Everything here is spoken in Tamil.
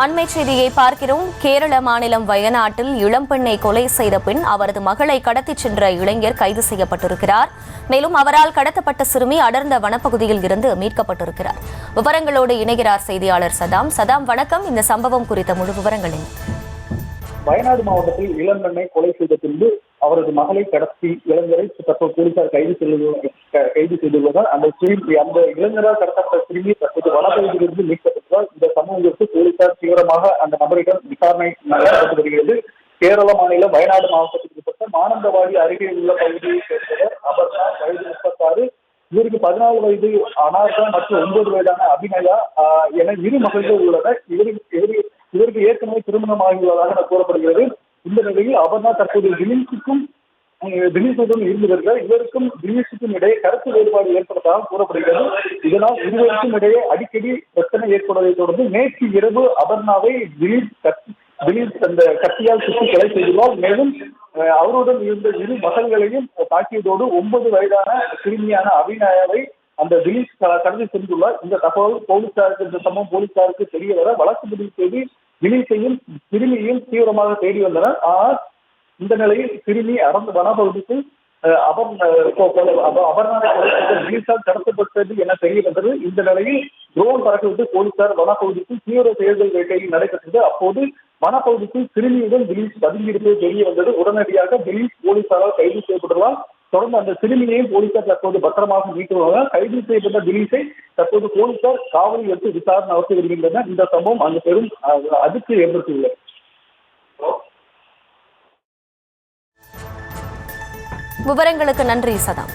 அண்மை செய்தியை பார்க்கிறோம். கேரள மாநிலம் வயநாட்டில் இளம்பெண்ணை கொலை செய்த பின் அவரது மகளை கடத்திச் சென்ற இளைஞர் கைது செய்யப்பட்டிருக்கிறார். மேலும் அவரால் கடத்தப்பட்ட சிறுமி அடர்ந்த வனப்பகுதியில் இருந்து மீட்கப்பட்டிருக்கிறார். விவரங்களோடு இணைகிறார் செய்தியாளர் சதாம். சதாம், வணக்கம். இந்த சம்பவம் குறித்த முழு விவரங்கள் என்ன? வயநாடு மாவட்டத்தில் இளம்பெண்ணை கொலை செய்த பின்பு அவரது மகளை கடத்தி இளைஞரை தற்போது போலீசார் கைது செய்துள்ளதால் அந்த இளைஞரால் கடத்தப்பட்ட சிறுமி தற்போது வனப்பகுதியிலிருந்து மீட்கப்பட்டதால் இந்த சம்பவத்திற்கு போலீசார் தீவிரமாக அந்த நபரிடம் விசாரணை நடத்தப்பட்டு வருகிறது. கேரள மாநிலம் வயநாடு மாவட்டத்தில் உட்பட்ட மானந்தவாடி அருகே உள்ள பகுதியை சேர்ந்தவர் அபர்ணா, வயது 36. இவருக்கு 14 வயது அனார்கா மற்றும் 9 வயதான அபிநயா என இரு மகள்கள் உள்ளனர். இவருக்கு ஏற்கனவே திருமணமாகியுள்ளதாக கூறப்படுகிறது. இந்த நிலையில் அபர்ணா தற்போது தினேஷுடன் இருந்து வருகிறார். இவருக்கும் தினேஷுக்கும் இடையே கருத்து வேறுபாடு ஏற்பட்டதாக கூறப்படுகிறது. இதனால் இருவருக்கும் இடையே அடிக்கடி பிரச்சனை ஏற்படுவதை தொடர்ந்து நேற்று இரவு அபர்ணாவை தினேஷ் அந்த கத்தியால் சுற்றி கொலை செய்துள்ளார். மேலும் அவருடன் இருந்த இரு மகள்களையும் தாக்கியதோடு 9 வயதான சிறுமியான அபிநயாவை அந்த தினேஷ் கடத்தி சென்றுள்ளார். இந்த தகவல் போலீசாருக்கு தெரிய வர வழக்கு பதிவு செய்து தினேஷையும் சிறுமியையும் தீவிரமாக தேடி வந்தனர். ஆனால் இந்த நிலையில் சிறுமி அடர்ந்த வனப்பகுதிக்கு அபர்ணாவை தினேஷால் கடத்தப்பட்டது என தெரிய வந்தது. இந்த நிலையில் ட்ரோன் பறக்கவிட்டு போலீசார் வனப்பகுதிக்கு தீவிர தேடுதல் வேட்டையில் நடைபெற்றது. அப்போது வனப்பகுதிக்குள் சிறுமியுடன் தினேஷ் பதுங்கியிருப்பது தெரிய வந்தது. உடனடியாக தினேஷ் போலீசாரால் கைது செய்யப்பட்டுள்ளார். தொடர்ந்து அந்த சிறுமியையும் போலீசார் தற்போது பத்திரமாக மீட்டுள்ளனர். கைது செய்யப்பட்ட தினேஷை தற்போது போலீசார் காவலில் எடுத்து விசாரணை நடத்தி வருகின்றனர். இந்த சம்பவம் அங்கு பெரும் அதிர்ச்சி ஏற்படுத்தியுள்ளது. விவரங்களுக்கு நன்றி சதாம்.